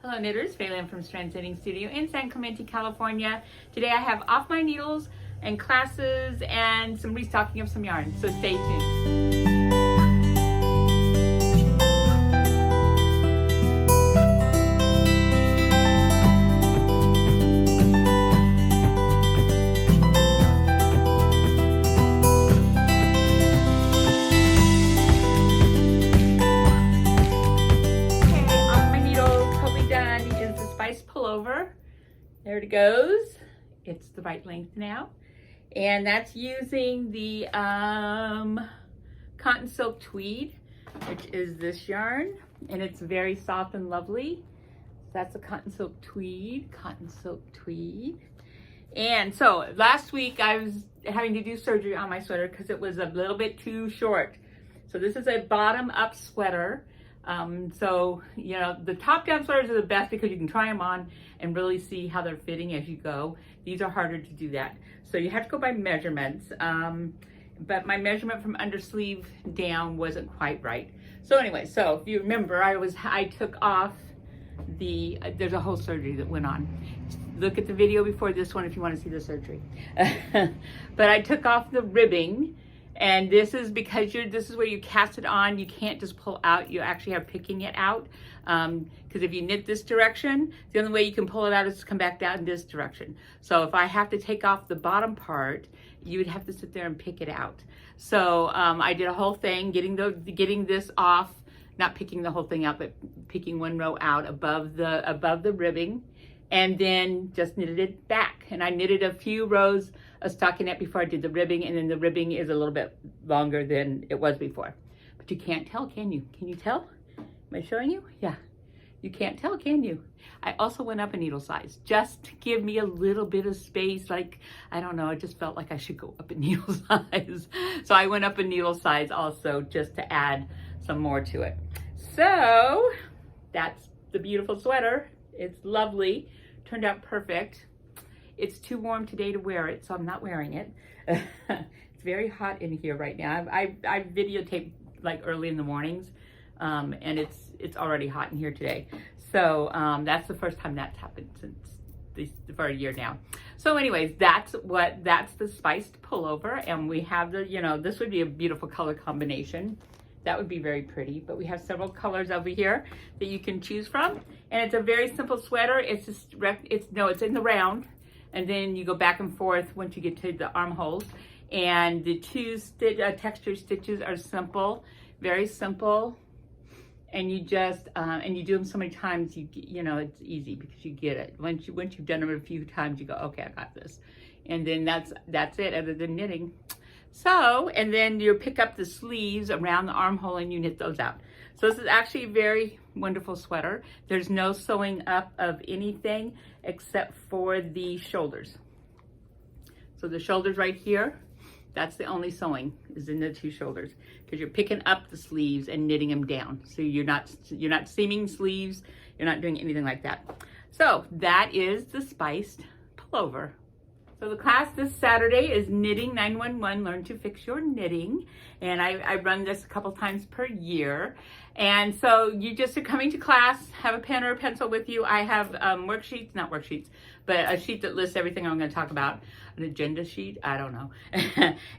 Hello knitters, Phelan from Strands Knitting Studio in San Clemente, California. Today I have off my needles and classes and some restocking of some yarn, so stay tuned. Pullover. There it goes. It's the right length now. And that's using the cotton silk tweed, which is this yarn. And it's very soft and lovely. That's a cotton silk tweed, And so last week I was having to do surgery on my sweater because it was a little bit too short. So this is a bottom up sweater. So, you know, the top-down sweaters are the best because you can try them on and really see how they're fitting as you go. These are harder to do that. So you have to go by measurements. But my measurement from undersleeve down wasn't quite right. So anyway, so if you remember, I took off there's a whole surgery that went on. Look at the video before this one if you want to see the surgery. But I took off the ribbing. And this is because this is where you cast it on. You can't just pull out. You actually have picking it out. Because if you knit this direction, the only way you can pull it out is to come back down in this direction. So if I have to take off the bottom part, you would have to sit there and pick it out. So I did a whole thing, getting this off, not picking the whole thing out, but picking one row out above the ribbing, and then just knitted it back. And I knitted a few rows of stockinette before I did the ribbing, and then the ribbing is a little bit longer than it was before. But you can't tell, can you? Can you tell? Am I showing you? Yeah. You can't tell, can you? I also went up a needle size just to give me a little bit of space. Like, I don't know, I just felt like I should go up a needle size. So I went up a needle size also just to add some more to it. So that's the beautiful sweater. It's lovely. Turned out perfect. It's too warm today to wear it, so I'm not wearing it. It's very hot in here right now. I videotape like early in the mornings, and it's already hot in here today. So that's the first time that's happened for a year now. So anyways, that's the spiced pullover, and we have this would be a beautiful color combination. That would be very pretty, but we have several colors over here that you can choose from, and it's a very simple sweater. It's in the round. And then you go back and forth once you get to the armholes. And the two texture stitches are simple, very simple. And you just, and you do them so many times, it's easy because you get it. Once you've done them a few times, you go, okay, I got this. And then that's it, other than knitting. So, and then you pick up the sleeves around the armhole and you knit those out. So this is actually a very wonderful sweater. There's no sewing up of anything except for the shoulders. So the shoulders right here, that's the only sewing is in the two shoulders, because you're picking up the sleeves and knitting them down. So you're not seaming sleeves. You're not doing anything like that. So that is the spiced pullover. So the class this Saturday is Knitting 911, Learn to Fix Your Knitting. And I run this a couple times per year. And so you just are coming to class, have a pen or a pencil with you. I have worksheets, not worksheets, but a sheet that lists everything I'm going to talk about. An agenda sheet, I don't know.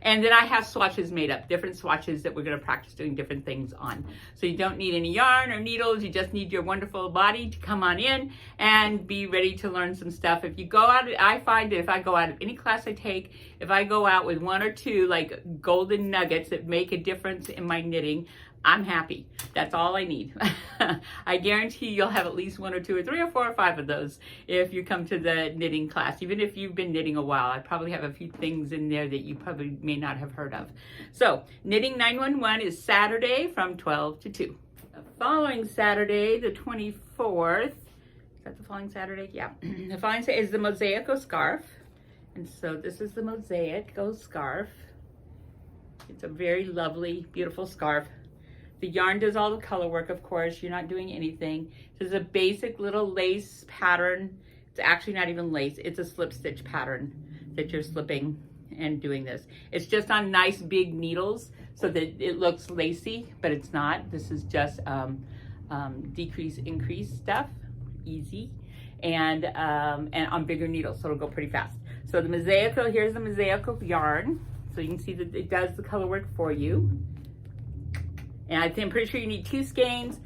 And then I have swatches made up, different swatches that we're going to practice doing different things on. So you don't need any yarn or needles. You just need your wonderful body to come on in and be ready to learn some stuff. If you go out, I find that if I go out of any class I take, if I go out with one or two like golden nuggets that make a difference in my knitting, I'm happy. That's all I need. I guarantee you'll have at least one or two or three or four or five of those if you come to the knitting class. Even if you've been knitting a while, I probably have a few things in there that you probably may not have heard of. So Knitting 911 is Saturday from 12 to 2. The following Saturday, the 24th, is that the following Saturday? Yeah. The following Saturday is the Mosaico scarf. And so this is the Mosaico scarf. It's a very lovely, beautiful scarf. The yarn does all the color work, of course. You're not doing anything. This is a basic little lace pattern. It's actually not even lace. It's a slip stitch pattern that you're slipping and doing this. It's just on nice big needles so that it looks lacy, but it's not. This is just decrease, increase stuff. easy, and on bigger needles, so it'll go pretty fast. So the Mosaico, here's the Mosaico yarn. So you can see that it does the color work for you. And I'm pretty sure you need 2 skeins.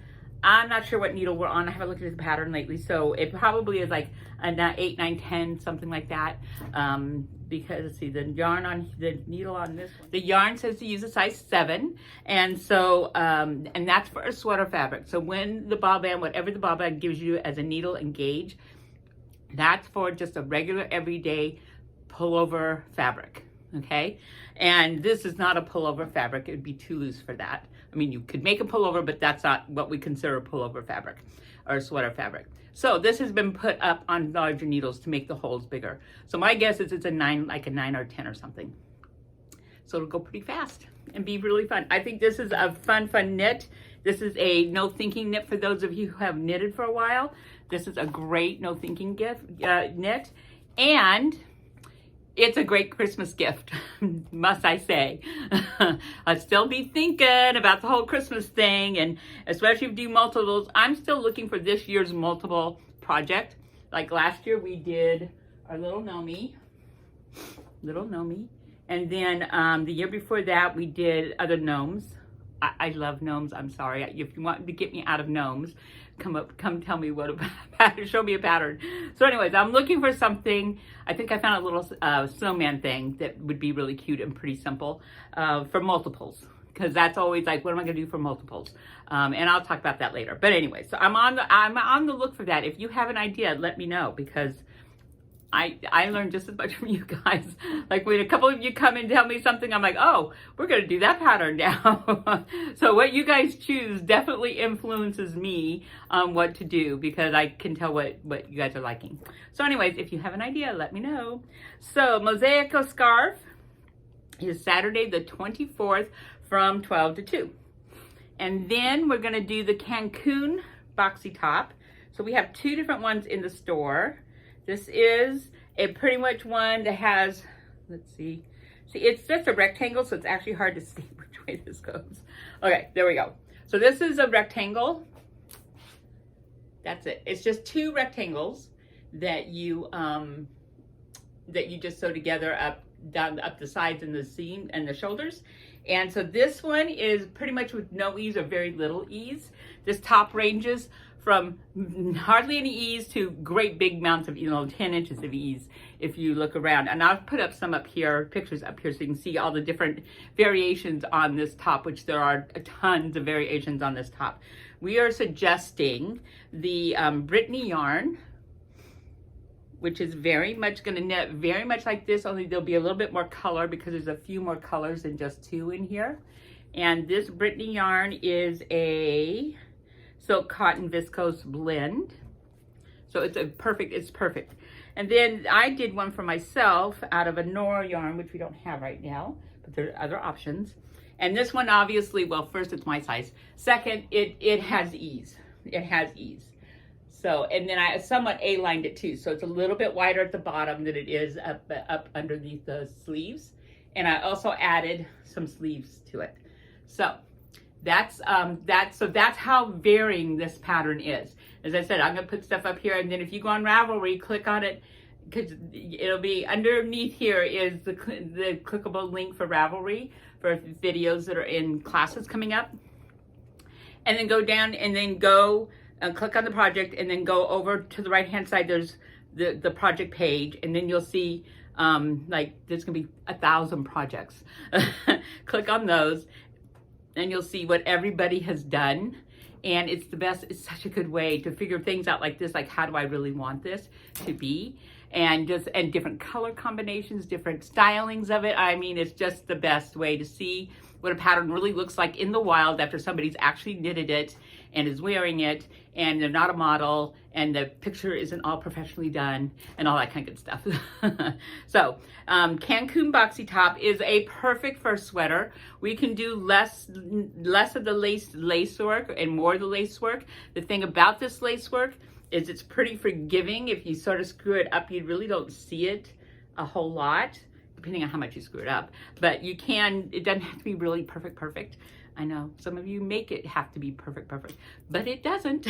I'm not sure what needle we're on. I haven't looked at the pattern lately, so it probably is like a 8, 9, 10, something like that. Because let's see, the yarn on the needle on this one, the yarn says to use a size 7, and so and that's for a sweater fabric. So when the ball band, whatever the ball band gives you as a needle and gauge, that's for just a regular everyday pullover fabric. Okay, and this is not a pullover fabric. It would be too loose for that. I mean, you could make a pullover, but that's not what we consider a pullover fabric or sweater fabric. So this has been put up on larger needles to make the holes bigger. So my guess is it's a 9, like a 9 or 10 or something. So it'll go pretty fast and be really fun. I think this is a fun knit. This is a no thinking knit for those of you who have knitted for a while. This is a great no thinking knit, and it's a great Christmas gift, must I say. I'll still be thinking about the whole Christmas thing, and especially if you do multiples. I'm still looking for this year's multiple project. Like last year we did our little Nomi, and then the year before that we did other gnomes. I love gnomes. I'm sorry. If you want to get me out of gnomes, come tell me what about, show me a pattern. So anyways, I'm looking for something. I think I found a little snowman thing that would be really cute and pretty simple for multiples, because that's always like, what am I going to do for multiples? And I'll talk about that later. But anyway, so I'm on the look for that. If you have an idea, let me know, because I learned just as much from you guys. Like when a couple of you come and tell me something, I'm like, oh, we're going to do that pattern now. So what you guys choose definitely influences me on what to do, because I can tell what you guys are liking. So anyways, if you have an idea, let me know. So Mosaico scarf is Saturday the 24th from 12 to 2. And then we're going to do the Cancun boxy top. So we have 2 different ones in the store. This is a pretty much one that has, let's see, it's just a rectangle, so it's actually hard to see which way this goes. Okay, there we go. So this is a rectangle. That's it. It's just 2 rectangles that you just sew together up the sides and the seam and the shoulders. And so this one is pretty much with no ease or very little ease. This top ranges from hardly any ease to great big amounts of, 10 inches of ease if you look around. And I'll put up some up here, pictures up here, so you can see all the different variations on this top, which there are tons of variations on this top. We are suggesting the Brittany yarn, which is very much going to knit very much like this, only there'll be a little bit more color because there's a few more colors than just 2 in here. And this Brittany yarn is a silk cotton viscose blend. So it's perfect. And then I did one for myself out of a Nora yarn, which we don't have right now, but there are other options. And this one obviously, well, first it's my size. Second, it has ease. It has ease. So, and then I somewhat A-lined it too. So it's a little bit wider at the bottom than it is up underneath the sleeves. And I also added some sleeves to it. So that's how varying this pattern is. As I said, I'm gonna put stuff up here, and then if you go on Ravelry, click on it, because it'll be underneath here is the clickable link for Ravelry for videos that are in classes coming up. And then go down and then go click on the project, and then go over to the right hand side. There's the project page, and then you'll see like there's gonna be 1,000 projects. Click on those, and you'll see what everybody has done. And it's the best. It's such a good way to figure things out like this, like how do I really want this to be, and different color combinations, different stylings of it. I mean, it's just the best way to see what a pattern really looks like in the wild after somebody's actually knitted it and is wearing it, and they're not a model, and the picture isn't all professionally done, and all that kind of good stuff. So Cancun boxy top is a perfect for a sweater. We can do less of the lace work and more of the lace work. The thing about this lace work is it's pretty forgiving. If you sort of screw it up, you really don't see it a whole lot, depending on how much you screw it up. But you can, it doesn't have to be really perfect. I know some of you make it have to be perfect, but it doesn't.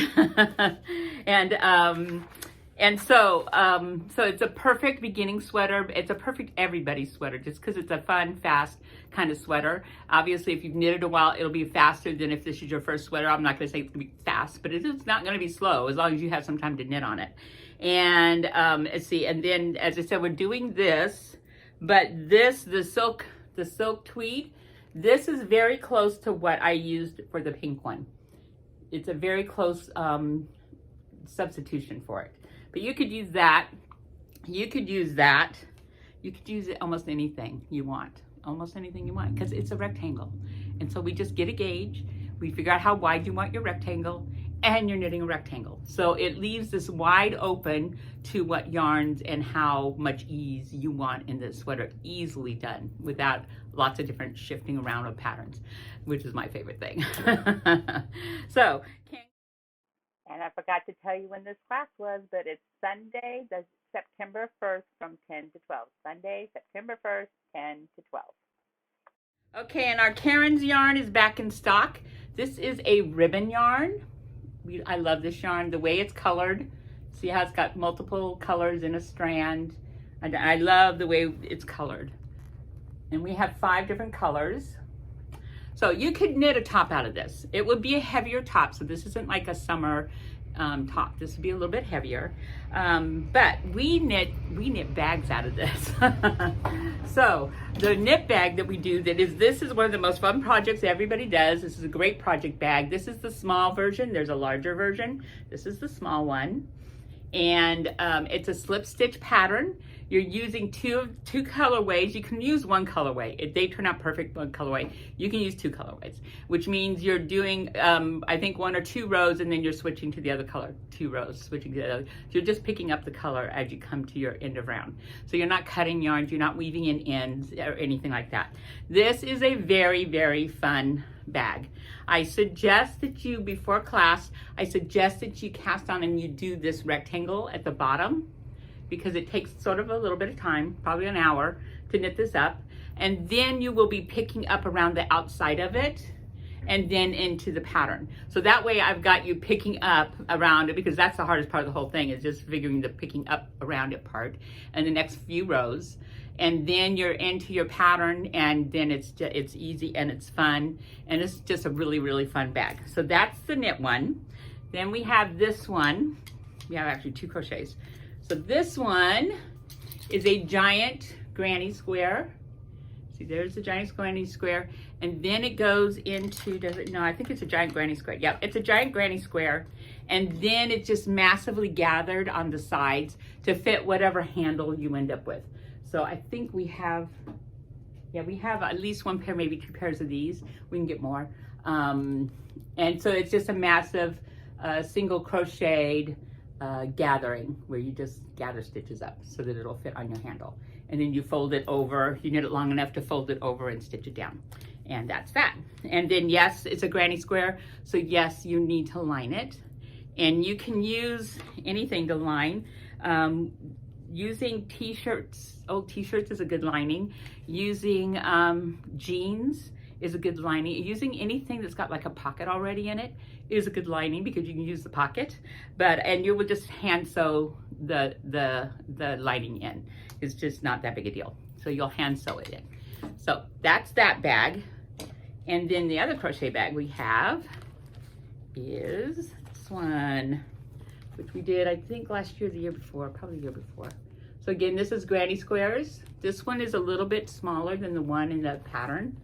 So it's a perfect beginning sweater. It's a perfect everybody sweater just because it's a fun, fast kind of sweater. Obviously, if you've knitted a while, it'll be faster than if this is your first sweater. I'm not going to say it's going to be fast, but it's not going to be slow as long as you have some time to knit on it. And let's see. And then, as I said, we're doing this, but the silk tweed, this is very close to what I used for the pink one. It's a very close substitution for it. But you could use that. You could use that. You could use it almost anything you want. Almost anything you want, because it's a rectangle. And so we just get a gauge. We figure out how wide you want your rectangle, and you're knitting a rectangle. So it leaves this wide open to what yarns and how much ease you want in this sweater. Easily done without lots of different shifting around of patterns, which is my favorite thing. And I forgot to tell you when this class was, but it's Sunday, the September 1st from 10 to 12. Sunday, September 1st, 10 to 12. Okay, and our Karen's yarn is back in stock. This is a ribbon yarn. I love this yarn, the way it's colored. See how it's got multiple colors in a strand. I love the way it's colored. And we have 5 different colors. So you could knit a top out of this. It would be a heavier top, so this isn't like a summer top. This would be a little bit heavier. But we knit bags out of this. So the knit bag that we do, this is one of the most fun projects everybody does. This is a great project bag. This is the small version. There's a larger version. This is the small one. And it's a slip stitch pattern. You're using two colorways. You can use one colorway. If they turn out perfect one colorway, you can use 2 colorways, which means you're doing, I think 1 or 2 rows, and then you're switching to the other color. 2 rows, switching to the other. So you're just picking up the color as you come to your end of round. So you're not cutting yarns, you're not weaving in ends or anything like that. This is a very, very fun bag. I suggest that you, before class, I suggest that you cast on and you do this rectangle at the bottom, because it takes sort of a little bit of time, probably an hour, to knit this up. And then you will be picking up around the outside of it and then into the pattern. So that way I've got you picking up around it, because that's the hardest part of the whole thing, is just figuring the picking up around it part and the next few rows. And then you're into your pattern, and then it's easy and it's fun, and it's just a really, really fun bag. So that's the knit one. Then we have this one. We have actually 2 crochets. So this one is a giant granny square. See, there's the giant granny square. And then it goes into, no, I think it's a giant granny square. Yep, it's a giant granny square. And then it's just massively gathered on the sides to fit whatever handle you end up with. So I think we have at least 1 pair, maybe 2 pairs of these. We can get more. And so it's just a massive single crocheted gathering, where you just gather stitches up so that it'll fit on your handle. And then you fold it over, you knit it long enough to fold it over and stitch it down. And that's that. And then yes, it's a granny square, so yes, you need to line it. And you can use anything to line. Using t-shirts, old t-shirts is a good lining. Using jeans is a good lining. Using anything that's got like a pocket already in it is a good lining, because you can use the pocket. And you will just hand sew the lining in. It's just not that big a deal. So you'll hand sew it in. So that's that bag. And then the other crochet bag we have is this one, which we did, I think last year, the year before, probably the year before. So again, this is granny squares. This one is a little bit smaller than the one in the pattern.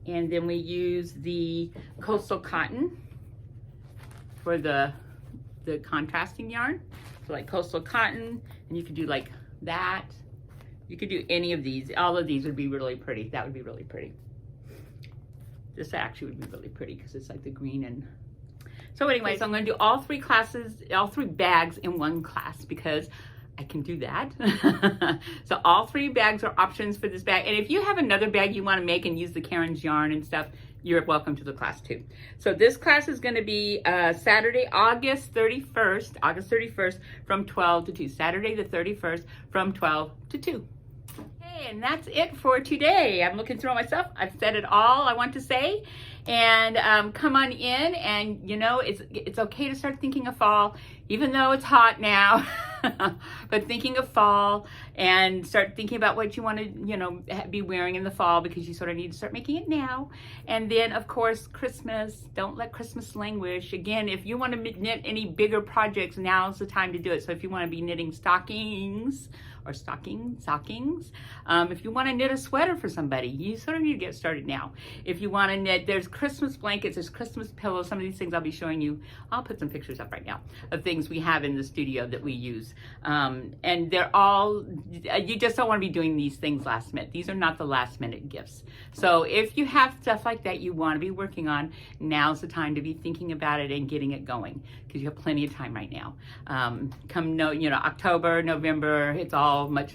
And then we use the coastal cotton for the contrasting yarn. So like coastal cotton, and you could do like that. You could do any of these. All of these would be really pretty. That would be really pretty. This actually would be really pretty because it's like the green and... So anyway, so I'm going to do all 3 classes, all 3 bags in one class, because I can do that. So all 3 bags are options for this bag. And if you have another bag you want to make and use the Karen's yarn and stuff, you're welcome to the class too. So this class is going to be Saturday, August 31st from 12 to 2. Saturday the 31st from 12 to 2. Hey, and that's it for today. I'm looking through all my stuff. I've said it all I want to say. And come on in, and you know, it's okay to start thinking of fall, even though it's hot now. But thinking of fall, and start thinking about what you want to, you know, be wearing in the fall, because you sort of need to start making it now. And then of course Christmas, don't let Christmas languish. Again, if you want to knit any bigger projects, now's the time to do it. So if you want to be knitting stockings or stockings, if you want to knit a sweater for somebody, you sort of need to get started now. If you want to knit, there's Christmas blankets, there's Christmas pillows. Some of these things I'll be showing you. I'll put some pictures up right now of things we have in the studio that we use. And they're all, you just don't want to be doing these things last minute. These are not the last minute gifts. So if you have stuff like that you want to be working on, now's the time to be thinking about it and getting it going, because you have plenty of time right now. October, November, it's all much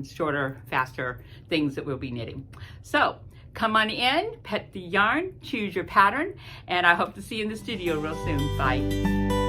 shorter, faster things that we'll be knitting. So come on in, pet the yarn, choose your pattern, and I hope to see you in the studio real soon. Bye.